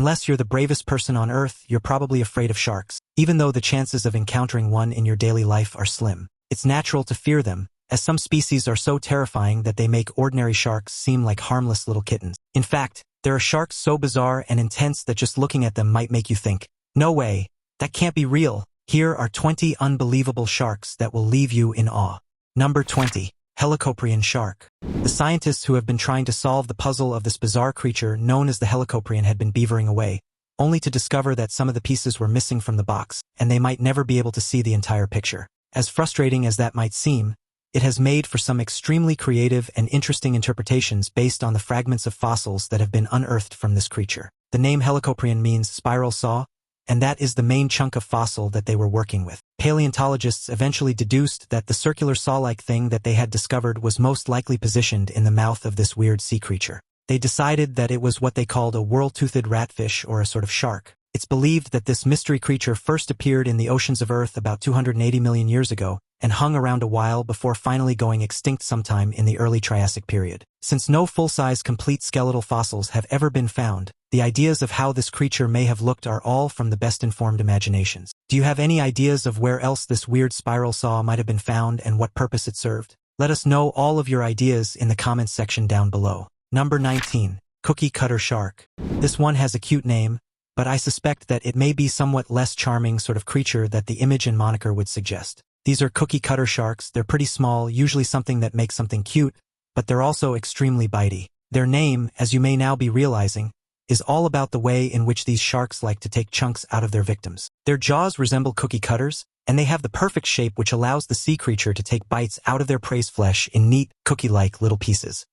Unless you're the bravest person on Earth, you're probably afraid of sharks, even though the chances of encountering one in your daily life are slim. It's natural to fear them, as some species are so terrifying that they make ordinary sharks seem like harmless little kittens. In fact, there are sharks so bizarre and intense that just looking at them might make you think, "No way, that can't be real." Here are 20 unbelievable sharks that will leave you in awe. Number 20. Helicoprion Shark. The scientists who have been trying to solve the puzzle of this bizarre creature known as the Helicoprion had been beavering away, only to discover that some of the pieces were missing from the box, and they might never be able to see the entire picture. As frustrating as that might seem, it has made for some extremely creative and interesting interpretations based on the fragments of fossils that have been unearthed from this creature. The name Helicoprion means spiral saw, and that is the main chunk of fossil that they were working with. Paleontologists eventually deduced that the circular saw-like thing that they had discovered was most likely positioned in the mouth of this weird sea creature. They decided that it was what they called a whorl-toothed ratfish or a sort of shark. It's believed that this mystery creature first appeared in the oceans of Earth about 280 million years ago and hung around a while before finally going extinct sometime in the early Triassic period. Since no full-size complete skeletal fossils have ever been found, the ideas of how this creature may have looked are all from the best-informed imaginations. Do you have any ideas of where else this weird spiral saw might have been found and what purpose it served? Let us know all of your ideas in the comments section down below. Number 19. Cookie Cutter Shark. This one has a cute name, but I suspect that it may be somewhat less charming sort of creature that the image and moniker would suggest. These are cookie cutter sharks. They're pretty small, usually something that makes something cute, but they're also extremely bitey. Their name, as you may now be realizing, is all about the way in which these sharks like to take chunks out of their victims. Their jaws resemble cookie cutters, and they have the perfect shape which allows the sea creature to take bites out of their prey's flesh in neat, cookie-like little pieces.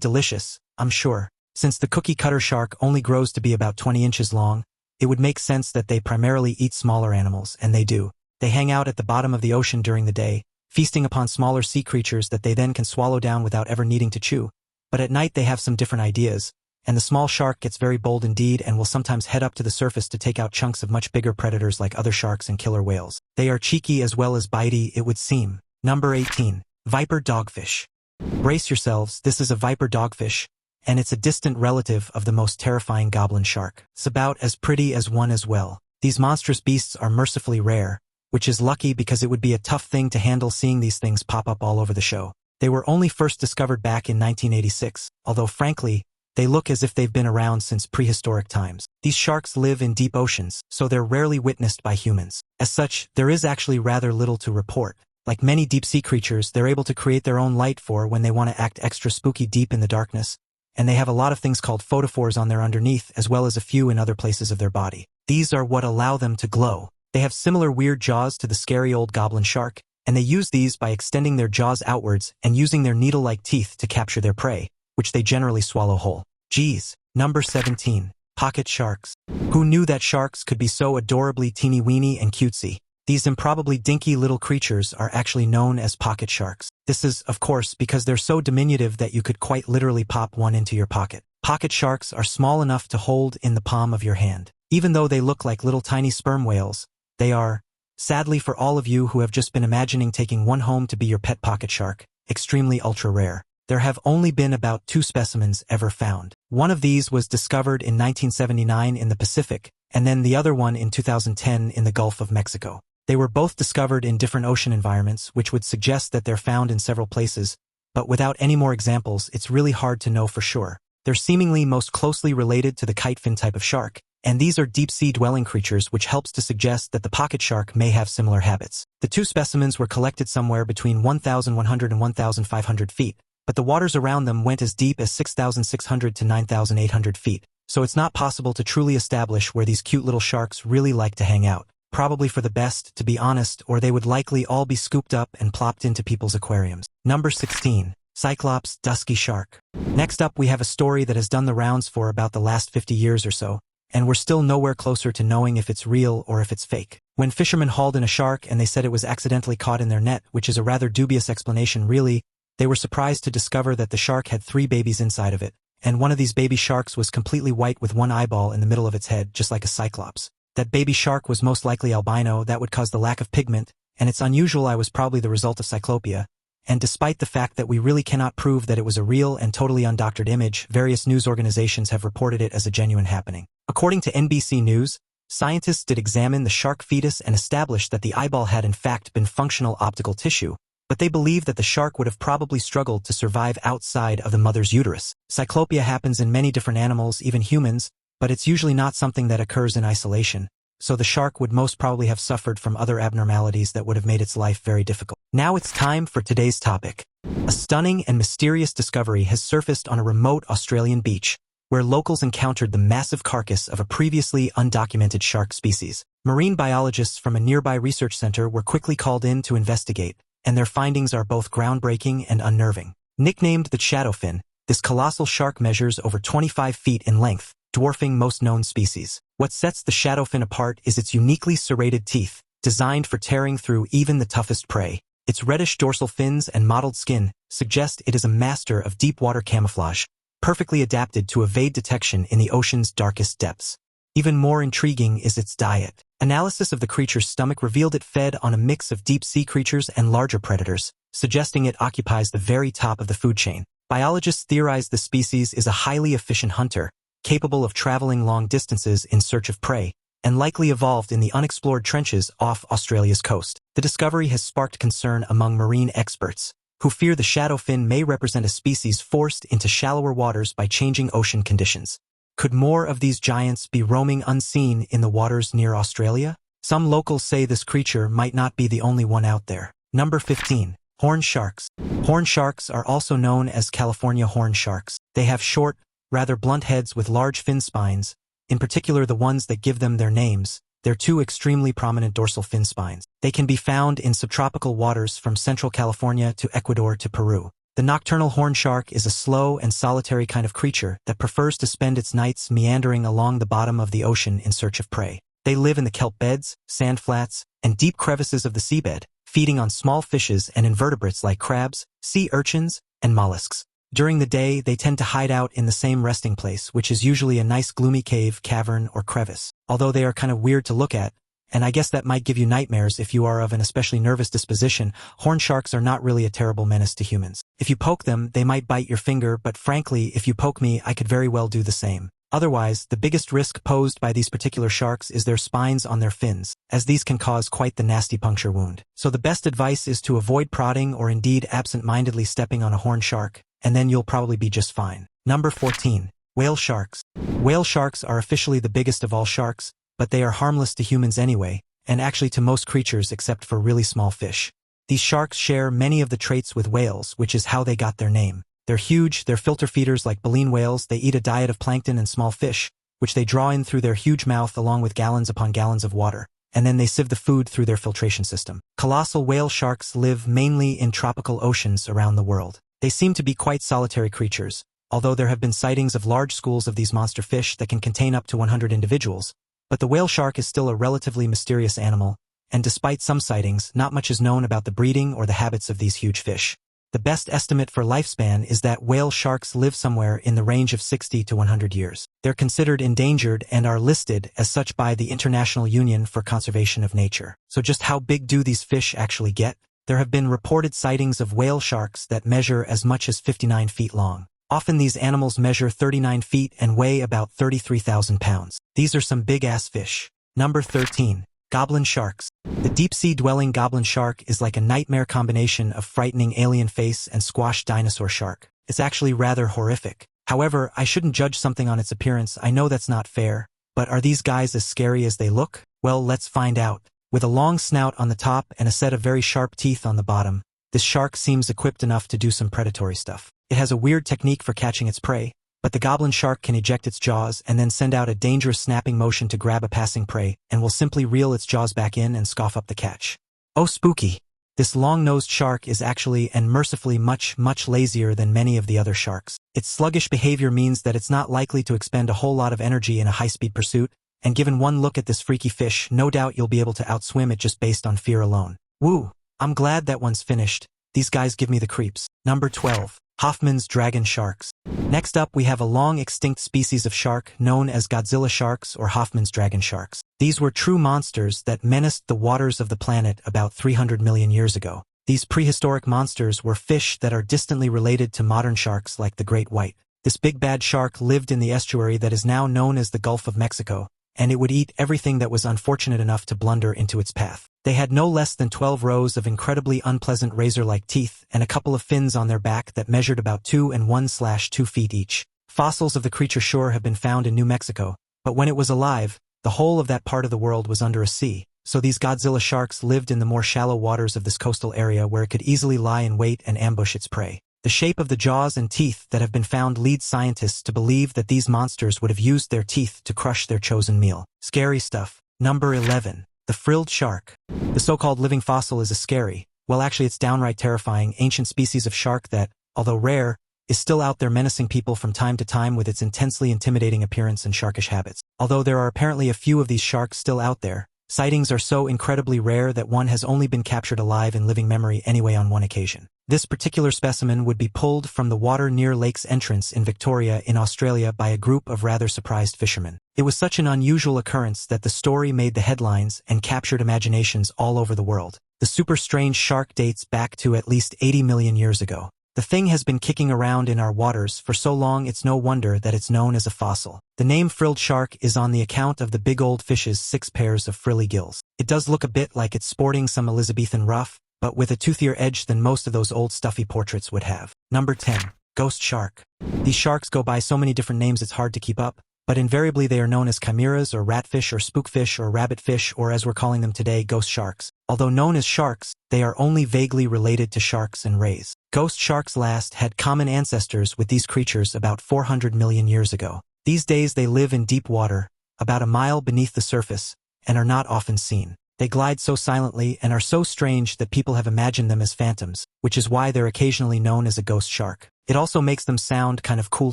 Delicious, I'm sure. Since the cookie cutter shark only grows to be about 20 inches long, it would make sense that they primarily eat smaller animals, and they do. They hang out at the bottom of the ocean during the day, feasting upon smaller sea creatures that they then can swallow down without ever needing to chew. But at night they have some different ideas, and the small shark gets very bold indeed and will sometimes head up to the surface to take out chunks of much bigger predators like other sharks and killer whales. They are cheeky as well as bitey, it would seem. Number 18. Viper Dogfish. Brace yourselves, this is a viper dogfish, and it's a distant relative of the most terrifying goblin shark. It's about as pretty as one as well. These monstrous beasts are mercifully rare, which is lucky because it would be a tough thing to handle seeing these things pop up all over the show. They were only first discovered back in 1986, although frankly, they look as if they've been around since prehistoric times. These sharks live in deep oceans, so they're rarely witnessed by humans. As such, there is actually rather little to report. Like many deep-sea creatures, they're able to create their own light for when they want to act extra spooky deep in the darkness, and they have a lot of things called photophores on their underneath as well as a few in other places of their body. These are what allow them to glow. They have similar weird jaws to the scary old goblin shark, and they use these by extending their jaws outwards and using their needle-like teeth to capture their prey, which they generally swallow whole. Geez. Number 17. Pocket Sharks. Who knew that sharks could be so adorably teeny-weeny and cutesy? These improbably dinky little creatures are actually known as pocket sharks. This is, of course, because they're so diminutive that you could quite literally pop one into your pocket. Pocket sharks are small enough to hold in the palm of your hand. Even though they look like little tiny sperm whales, they are, sadly for all of you who have just been imagining taking one home to be your pet pocket shark, extremely ultra-rare. There have only been about 2 specimens ever found. One of these was discovered in 1979 in the Pacific, and then the other one in 2010 in the Gulf of Mexico. They were both discovered in different ocean environments, which would suggest that they're found in several places, but without any more examples, it's really hard to know for sure. They're seemingly most closely related to the kitefin type of shark, and these are deep-sea dwelling creatures, which helps to suggest that the pocket shark may have similar habits. The 2 specimens were collected somewhere between 1,100 and 1,500 feet, but the waters around them went as deep as 6,600 to 9,800 feet, so it's not possible to truly establish where these cute little sharks really like to hang out. Probably for the best, to be honest, or they would likely all be scooped up and plopped into people's aquariums. Number 16. Cyclops Dusky Shark. Next up, we have a story that has done the rounds for about the last 50 years or so, and we're still nowhere closer to knowing if it's real or if it's fake. When fishermen hauled in a shark and they said it was accidentally caught in their net, which is a rather dubious explanation really, they were surprised to discover that the shark had 3 babies inside of it, and one of these baby sharks was completely white with one eyeball in the middle of its head, just like a cyclops. That baby shark was most likely albino. That would cause the lack of pigment, and it's unusual. I was probably the result of cyclopia, and despite the fact that we really cannot prove that it was a real and totally undoctored image, various news organizations have reported it as a genuine happening. According to NBC News, scientists did examine the shark fetus and established that the eyeball had in fact been functional optical tissue, but they believe that the shark would have probably struggled to survive outside of the mother's uterus. Cyclopia happens in many different animals, even humans, but it's usually not something that occurs in isolation, so the shark would most probably have suffered from other abnormalities that would have made its life very difficult. Now it's time for today's topic. A stunning and mysterious discovery has surfaced on a remote Australian beach, where locals encountered the massive carcass of a previously undocumented shark species. Marine biologists from a nearby research center were quickly called in to investigate, and their findings are both groundbreaking and unnerving. Nicknamed the shadowfin, this colossal shark measures over 25 feet in length, dwarfing most known species. What sets the shadowfin apart is its uniquely serrated teeth, designed for tearing through even the toughest prey. Its reddish dorsal fins and mottled skin suggest it is a master of deep-water camouflage, perfectly adapted to evade detection in the ocean's darkest depths. Even more intriguing is its diet. Analysis of the creature's stomach revealed it fed on a mix of deep-sea creatures and larger predators, suggesting it occupies the very top of the food chain. Biologists theorize the species is a highly efficient hunter, capable of traveling long distances in search of prey, and likely evolved in the unexplored trenches off Australia's coast. The discovery has sparked concern among marine experts, who fear the shadowfin may represent a species forced into shallower waters by changing ocean conditions. Could more of these giants be roaming unseen in the waters near Australia? Some locals say this creature might not be the only one out there. Number 15. Horn sharks. Horn sharks are also known as California horn sharks. They have short, rather blunt heads with large fin spines, in particular the ones that give them their names. They're two extremely prominent dorsal fin spines. They can be found in subtropical waters from central California to Ecuador to Peru. The nocturnal horn shark is a slow and solitary kind of creature that prefers to spend its nights meandering along the bottom of the ocean in search of prey. They live in the kelp beds, sand flats, and deep crevices of the seabed, feeding on small fishes and invertebrates like crabs, sea urchins, and mollusks. During the day, they tend to hide out in the same resting place, which is usually a nice gloomy cave, cavern, or crevice. Although they are kind of weird to look at, and I guess that might give you nightmares if you are of an especially nervous disposition, horn sharks are not really a terrible menace to humans. If you poke them, they might bite your finger, but frankly, if you poke me, I could very well do the same. Otherwise, the biggest risk posed by these particular sharks is their spines on their fins, as these can cause quite the nasty puncture wound. So the best advice is to avoid prodding or indeed absent-mindedly stepping on a horn shark, and then you'll probably be just fine. Number 14. Whale sharks. Whale sharks are officially the biggest of all sharks, but they are harmless to humans anyway, and actually to most creatures except for really small fish. These sharks share many of the traits with whales, which is how they got their name. They're huge, they're filter feeders like baleen whales, they eat a diet of plankton and small fish, which they draw in through their huge mouth along with gallons upon gallons of water, and then they sieve the food through their filtration system. Colossal whale sharks live mainly in tropical oceans around the world. They seem to be quite solitary creatures, although there have been sightings of large schools of these monster fish that can contain up to 100 individuals. But the whale shark is still a relatively mysterious animal, and despite some sightings, not much is known about the breeding or the habits of these huge fish. The best estimate for lifespan is that whale sharks live somewhere in the range of 60 to 100 years. They're considered endangered and are listed as such by the International Union for Conservation of Nature. So just how big do these fish actually get? There have been reported sightings of whale sharks that measure as much as 59 feet long. Often these animals measure 39 feet and weigh about 33,000 pounds. These are some big-ass fish. Number 13. Goblin sharks. The deep-sea dwelling goblin shark is like a nightmare combination of frightening alien face and squashed dinosaur shark. It's actually rather horrific. However, I shouldn't judge something on its appearance. I know that's not fair. But are these guys as scary as they look? Well, let's find out. With a long snout on the top and a set of very sharp teeth on the bottom, this shark seems equipped enough to do some predatory stuff. It has a weird technique for catching its prey, but the goblin shark can eject its jaws and then send out a dangerous snapping motion to grab a passing prey, and will simply reel its jaws back in and scoff up the catch. Oh spooky! This long-nosed shark is actually and mercifully much lazier than many of the other sharks. Its sluggish behavior means that it's not likely to expend a whole lot of energy in a high-speed pursuit, and given one look at this freaky fish, no doubt you'll be able to outswim it just based on fear alone. Woo! I'm glad that one's finished. These guys give me the creeps. Number 12. Hoffmans dragon sharks. Next up we have a long-extinct species of shark known as Godzilla sharks or Hoffmans dragon sharks. These were true monsters that menaced the waters of the planet about 300 million years ago. These prehistoric monsters were fish that are distantly related to modern sharks like the great white. This big bad shark lived in the estuary that is now known as the Gulf of Mexico, and it would eat everything that was unfortunate enough to blunder into its path. They had no less than 12 rows of incredibly unpleasant razor-like teeth and a couple of fins on their back that measured about 2 and 1/2 feet each. Fossils of the creature sure have been found in New Mexico, but when it was alive, the whole of that part of the world was under a sea, so these Godzilla sharks lived in the more shallow waters of this coastal area where it could easily lie in wait and ambush its prey. The shape of the jaws and teeth that have been found leads scientists to believe that these monsters would have used their teeth to crush their chosen meal. Scary stuff. Number 11. The frilled shark. The so-called living fossil is a scary, well actually it's downright terrifying, ancient species of shark that, although rare, is still out there menacing people from time to time with its intensely intimidating appearance and sharkish habits. Although there are apparently a few of these sharks still out there, sightings are so incredibly rare that one has only been captured alive in living memory anyway on one occasion. This particular specimen would be pulled from the water near Lake's entrance in Victoria in Australia by a group of rather surprised fishermen. It was such an unusual occurrence that the story made the headlines and captured imaginations all over the world. The super strange shark dates back to at least 80 million years ago. The thing has been kicking around in our waters for so long it's no wonder that it's known as a fossil. The name frilled shark is on the account of the big old fish's 6 pairs of frilly gills. It does look a bit like it's sporting some Elizabethan ruff, but with a toothier edge than most of those old stuffy portraits would have. Number 10. Ghost shark. These sharks go by so many different names it's hard to keep up, but invariably they are known as chimeras or ratfish or spookfish or rabbitfish or as we're calling them today, ghost sharks. Although known as sharks, they are only vaguely related to sharks and rays. Ghost sharks last had common ancestors with these creatures about 400 million years ago. These days they live in deep water, about a mile beneath the surface, and are not often seen. They glide so silently and are so strange that people have imagined them as phantoms, which is why they're occasionally known as a ghost shark. It also makes them sound kind of cool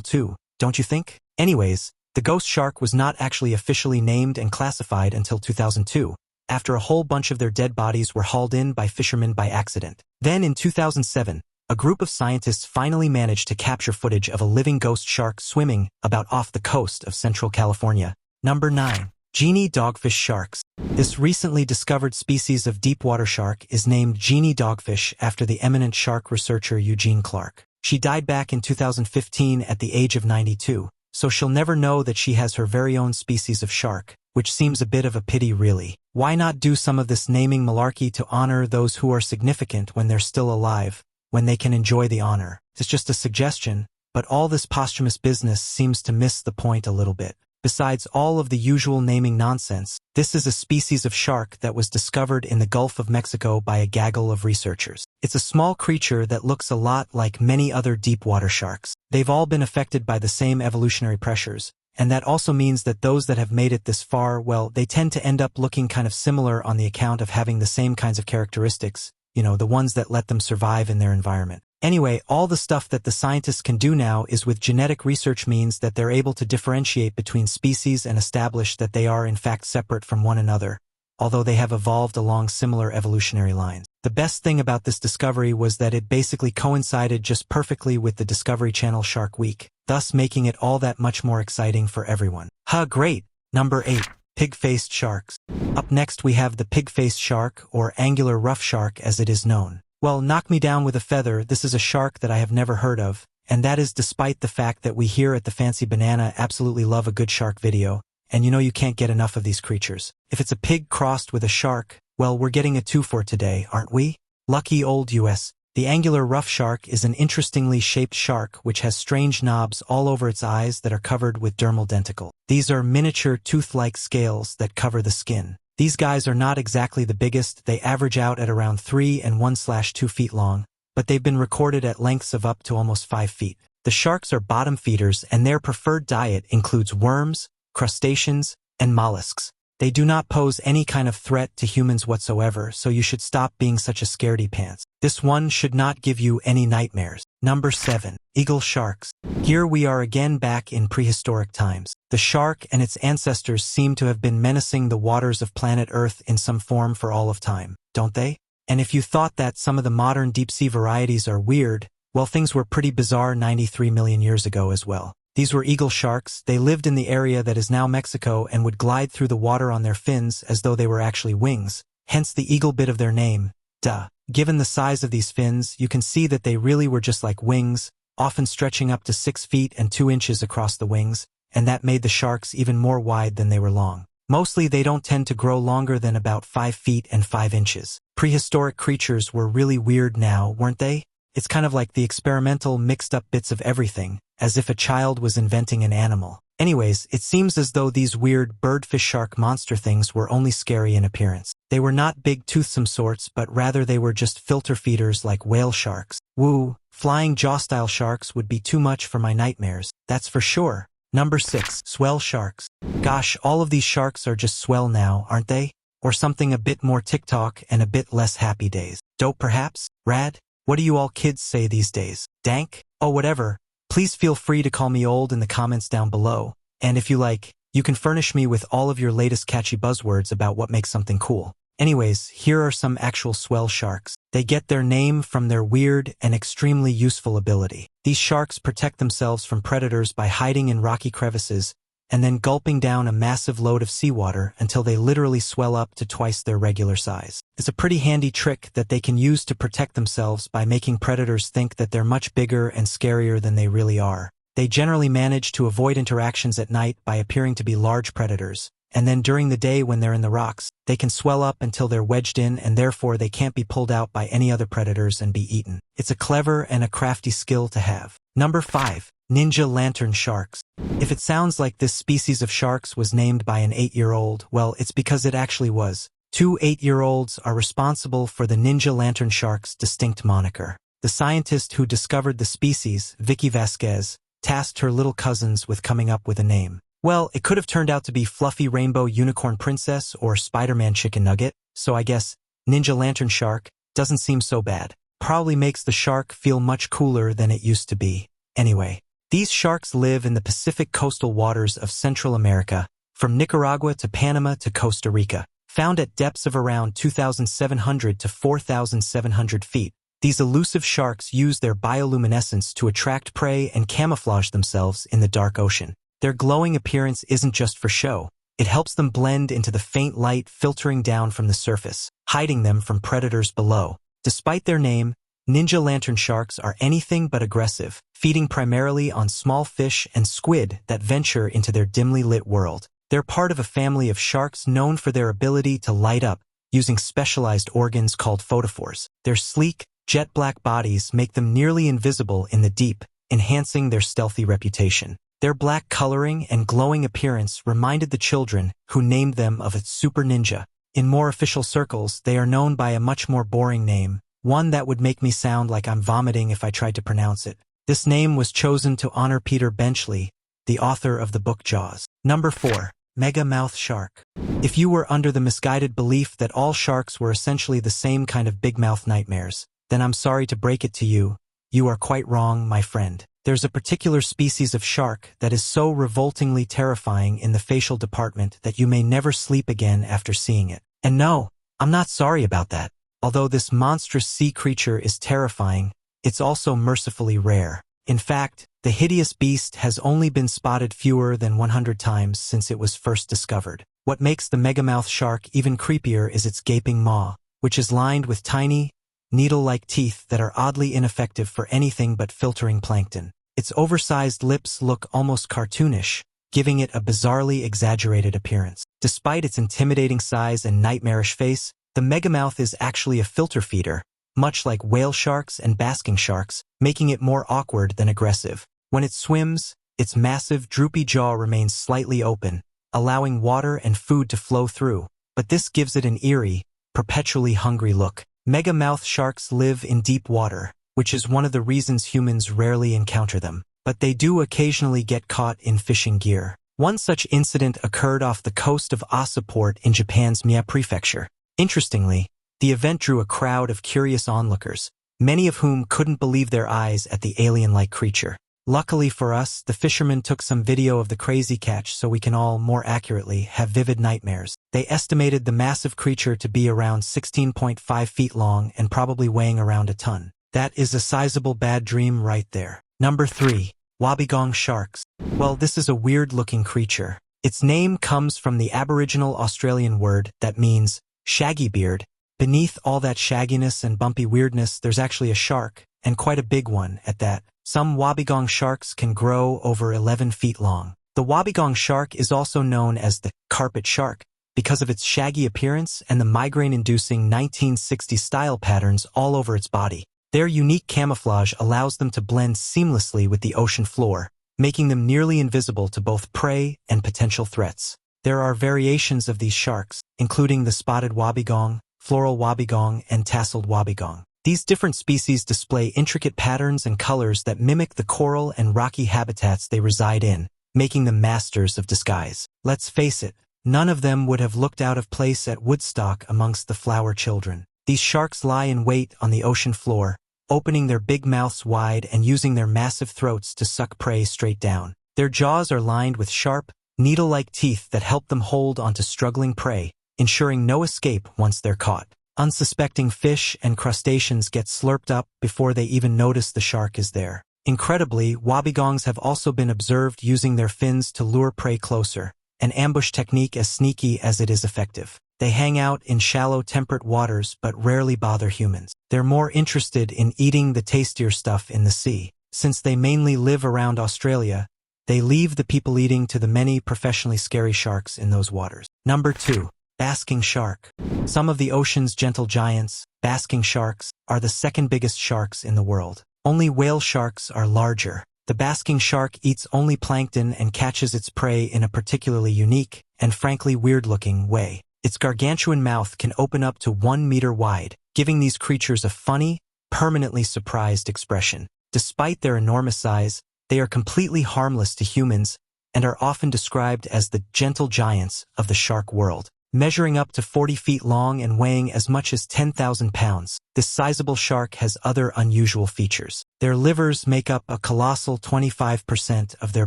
too, don't you think? Anyways, the ghost shark was not actually officially named and classified until 2002, after a whole bunch of their dead bodies were hauled in by fishermen by accident. Then in 2007, a group of scientists finally managed to capture footage of a living ghost shark swimming about off the coast of Central California. Number 9. Genie dogfish sharks. This recently discovered species of deepwater shark is named Genie dogfish after the eminent shark researcher Eugene Clark. She died back in 2015 at the age of 92, so she'll never know that she has her very own species of shark, which seems a bit of a pity really. Why not do some of this naming malarkey to honor those who are significant when they're still alive, when they can enjoy the honor? It's just a suggestion, but all this posthumous business seems to miss the point a little bit. Besides all of the usual naming nonsense, this is a species of shark that was discovered in the Gulf of Mexico by a gaggle of researchers. It's a small creature that looks a lot like many other deep-water sharks. They've all been affected by the same evolutionary pressures, and that also means that those that have made it this far, well, they tend to end up looking kind of similar on the account of having the same kinds of characteristics, the ones that let them survive in their environment. Anyway, all the stuff that the scientists can do now is with genetic research means that they're able to differentiate between species and establish that they are in fact separate from one another, although they have evolved along similar evolutionary lines. The best thing about this discovery was that it basically coincided just perfectly with the Discovery Channel Shark Week, thus making it all that much more exciting for everyone. Great! Number 8. Pigfaced sharks. Up next we have the pigfaced shark, or angular rough shark as it is known. Well, knock me down with a feather, this is a shark that I have never heard of, and that is despite the fact that we here at the Fancy Banana absolutely love a good shark video, and you can't get enough of these creatures. If it's a pig crossed with a shark, well, we're getting a 2 for today, aren't we? Lucky old US. The angular rough shark is an interestingly shaped shark which has strange knobs all over its eyes that are covered with dermal denticles. These are miniature tooth-like scales that cover the skin. These guys are not exactly the biggest, they average out at around 3 and 1/2 feet long, but they've been recorded at lengths of up to almost 5 feet. The sharks are bottom feeders and their preferred diet includes worms, crustaceans, and mollusks. They do not pose any kind of threat to humans whatsoever, so you should stop being such a scaredy pants. This one should not give you any nightmares. Number 7. Eagle sharks. Here we are again back in prehistoric times. The shark and its ancestors seem to have been menacing the waters of planet Earth in some form for all of time, don't they? And if you thought that some of the modern deep-sea varieties are weird, well, things were pretty bizarre 93 million years ago as well. These were eagle sharks. They lived in the area that is now Mexico and would glide through the water on their fins as though they were actually wings, hence the eagle bit of their name, Duh. Given the size of these fins, you can see that they really were just like wings, often stretching up to 6 feet and 2 inches across the wings, and that made the sharks even more wide than they were long. Mostly they don't tend to grow longer than about 5 feet and 5 inches. Prehistoric creatures were really weird now, weren't they? It's kind of like the experimental mixed up bits of everything, as if a child was inventing an animal. Anyways, it seems as though these weird birdfish shark monster things were only scary in appearance. They were not big toothsome sorts, but rather they were just filter feeders like whale sharks. Woo, flying jaw-style sharks would be too much for my nightmares, that's for sure. Number 6. Swell sharks. Gosh, all of these sharks are just swell now, aren't they? Or something a bit more TikTok and a bit less happy days. Dope perhaps? Rad? What do you all kids say these days? Dank? Oh whatever. Please feel free to call me old in the comments down below. And if you like, you can furnish me with all of your latest catchy buzzwords about what makes something cool. Anyways, here are some actual swell sharks. They get their name from their weird and extremely useful ability. These sharks protect themselves from predators by hiding in rocky crevices and then gulping down a massive load of seawater until they literally swell up to twice their regular size. It's a pretty handy trick that they can use to protect themselves by making predators think that they're much bigger and scarier than they really are. They generally manage to avoid interactions at night by appearing to be large predators, and then during the day when they're in the rocks, they can swell up until they're wedged in and therefore they can't be pulled out by any other predators and be eaten. It's a clever and a crafty skill to have. Number 5. Ninja lantern sharks. If it sounds like this species of sharks was named by an 8-year-old, well, it's because it actually was. 2 8-year-olds are responsible for the ninja lantern shark's distinct moniker. The scientist who discovered the species, Vicky Vasquez, tasked her little cousins with coming up with a name. Well, it could have turned out to be Fluffy Rainbow Unicorn Princess or Spider-Man Chicken Nugget, so I guess Ninja Lantern Shark doesn't seem so bad. Probably makes the shark feel much cooler than it used to be. Anyway, these sharks live in the Pacific coastal waters of Central America, from Nicaragua to Panama to Costa Rica. Found at depths of around 2,700 to 4,700 feet, these elusive sharks use their bioluminescence to attract prey and camouflage themselves in the dark ocean. Their glowing appearance isn't just for show. It helps them blend into the faint light filtering down from the surface, hiding them from predators below. Despite their name, ninja lantern sharks are anything but aggressive, feeding primarily on small fish and squid that venture into their dimly lit world. They're part of a family of sharks known for their ability to light up using specialized organs called photophores. Their sleek, jet-black bodies make them nearly invisible in the deep, enhancing their stealthy reputation. Their black coloring and glowing appearance reminded the children who named them of a super ninja. In more official circles, they are known by a much more boring name, one that would make me sound like I'm vomiting if I tried to pronounce it. This name was chosen to honor Peter Benchley, the author of the book Jaws. Number 4. Megamouth shark. If you were under the misguided belief that all sharks were essentially the same kind of big mouth nightmares, then I'm sorry to break it to you. You are quite wrong, my friend. There's a particular species of shark that is so revoltingly terrifying in the facial department that you may never sleep again after seeing it. And no, I'm not sorry about that. Although this monstrous sea creature is terrifying, it's also mercifully rare. In fact, the hideous beast has only been spotted fewer than 100 times since it was first discovered. What makes the megamouth shark even creepier is its gaping maw, which is lined with tiny, needle-like teeth that are oddly ineffective for anything but filtering plankton. Its oversized lips look almost cartoonish, giving it a bizarrely exaggerated appearance. Despite its intimidating size and nightmarish face, the megamouth is actually a filter feeder, much like whale sharks and basking sharks, making it more awkward than aggressive. When it swims, its massive, droopy jaw remains slightly open, allowing water and food to flow through, but this gives it an eerie, perpetually hungry look. Megamouth sharks live in deep water, which is one of the reasons humans rarely encounter them, but they do occasionally get caught in fishing gear. One such incident occurred off the coast of Asa Port in Japan's Mie Prefecture. Interestingly, the event drew a crowd of curious onlookers, many of whom couldn't believe their eyes at the alien-like creature. Luckily for us, the fishermen took some video of the crazy catch so we can all, more accurately, have vivid nightmares. They estimated the massive creature to be around 16.5 feet long and probably weighing around a ton. That is a sizable bad dream right there. Number 3. Wobbegong sharks. Well, this is a weird-looking creature. Its name comes from the Aboriginal Australian word that means shaggy beard, Beneath all that shagginess and bumpy weirdness, there's actually a shark, and quite a big one at that. Some wobbegong sharks can grow over 11 feet long. The wobbegong shark is also known as the carpet shark because of its shaggy appearance and the migraine-inducing 1960s style patterns all over its body. Their unique camouflage allows them to blend seamlessly with the ocean floor, making them nearly invisible to both prey and potential threats. There are variations of these sharks, including the spotted wobbegong, floral wobbegong, and tasseled wobbegong. These different species display intricate patterns and colors that mimic the coral and rocky habitats they reside in, making them masters of disguise. Let's face it, none of them would have looked out of place at Woodstock amongst the flower children. These sharks lie in wait on the ocean floor, opening their big mouths wide and using their massive throats to suck prey straight down. Their jaws are lined with sharp, needle-like teeth that help them hold onto struggling prey, ensuring no escape once they're caught. Unsuspecting fish and crustaceans get slurped up before they even notice the shark is there. Incredibly, wobbegongs have also been observed using their fins to lure prey closer, an ambush technique as sneaky as it is effective. They hang out in shallow temperate waters but rarely bother humans. They're more interested in eating the tastier stuff in the sea. Since they mainly live around Australia, they leave the people eating to the many professionally scary sharks in those waters. Number 2. Basking shark. Some of the ocean's gentle giants, basking sharks, are the second biggest sharks in the world. Only whale sharks are larger. The basking shark eats only plankton and catches its prey in a particularly unique and frankly weird-looking way. Its gargantuan mouth can open up to 1 meter wide, giving these creatures a funny, permanently surprised expression. Despite their enormous size, they are completely harmless to humans and are often described as the gentle giants of the shark world. Measuring up to 40 feet long and weighing as much as 10,000 pounds, this sizable shark has other unusual features. Their livers make up a colossal 25% of their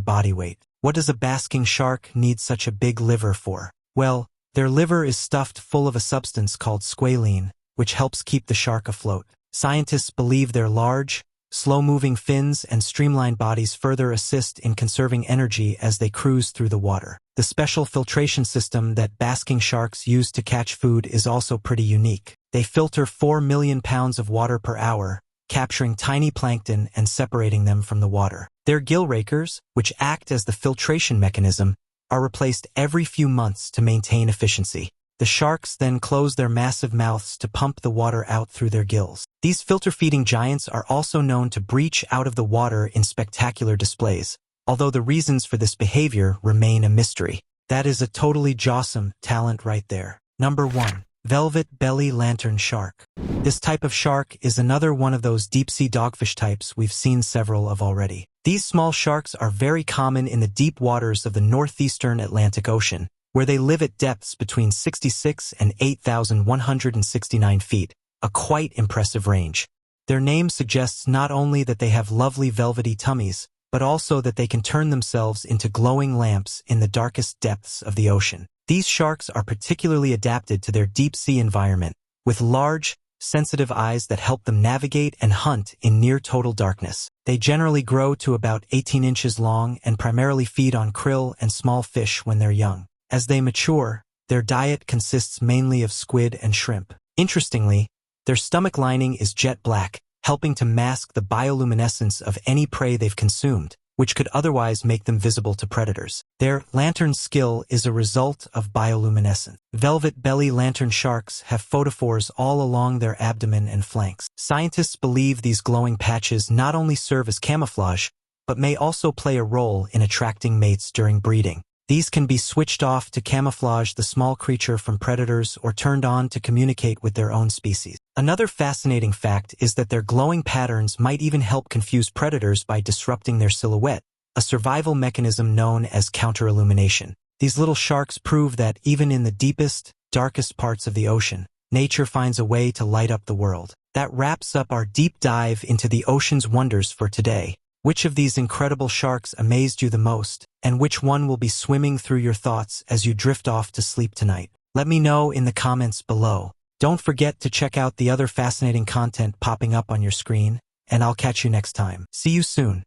body weight. What does a basking shark need such a big liver for? Well, their liver is stuffed full of a substance called squalene, which helps keep the shark afloat. Scientists believe their large, slow-moving fins and streamlined bodies further assist in conserving energy as they cruise through the water. The special filtration system that basking sharks use to catch food is also pretty unique. They filter 4 million pounds of water per hour, capturing tiny plankton and separating them from the water. Their gill rakers, which act as the filtration mechanism, are replaced every few months to maintain efficiency. The sharks then close their massive mouths to pump the water out through their gills. These filter-feeding giants are also known to breach out of the water in spectacular displays, although the reasons for this behavior remain a mystery. That is a totally jawsome talent right there. Number 1. Velvet belly lantern shark. This type of shark is another one of those deep-sea dogfish types we've seen several of already. These small sharks are very common in the deep waters of the northeastern Atlantic Ocean, where they live at depths between 66 and 8,169 feet, a quite impressive range. Their name suggests not only that they have lovely velvety tummies, but also that they can turn themselves into glowing lamps in the darkest depths of the ocean. These sharks are particularly adapted to their deep-sea environment, with large, sensitive eyes that help them navigate and hunt in near-total darkness. They generally grow to about 18 inches long and primarily feed on krill and small fish when they're young. As they mature, their diet consists mainly of squid and shrimp. Interestingly, their stomach lining is jet black, helping to mask the bioluminescence of any prey they've consumed, which could otherwise make them visible to predators. Their lantern skill is a result of bioluminescence. Velvet belly lantern sharks have photophores all along their abdomen and flanks. Scientists believe these glowing patches not only serve as camouflage, but may also play a role in attracting mates during breeding. These can be switched off to camouflage the small creature from predators or turned on to communicate with their own species. Another fascinating fact is that their glowing patterns might even help confuse predators by disrupting their silhouette, a survival mechanism known as counter-illumination. These little sharks prove that even in the deepest, darkest parts of the ocean, nature finds a way to light up the world. That wraps up our deep dive into the ocean's wonders for today. Which of these incredible sharks amazed you the most, and which one will be swimming through your thoughts as you drift off to sleep tonight? Let me know in the comments below. Don't forget to check out the other fascinating content popping up on your screen, and I'll catch you next time. See you soon.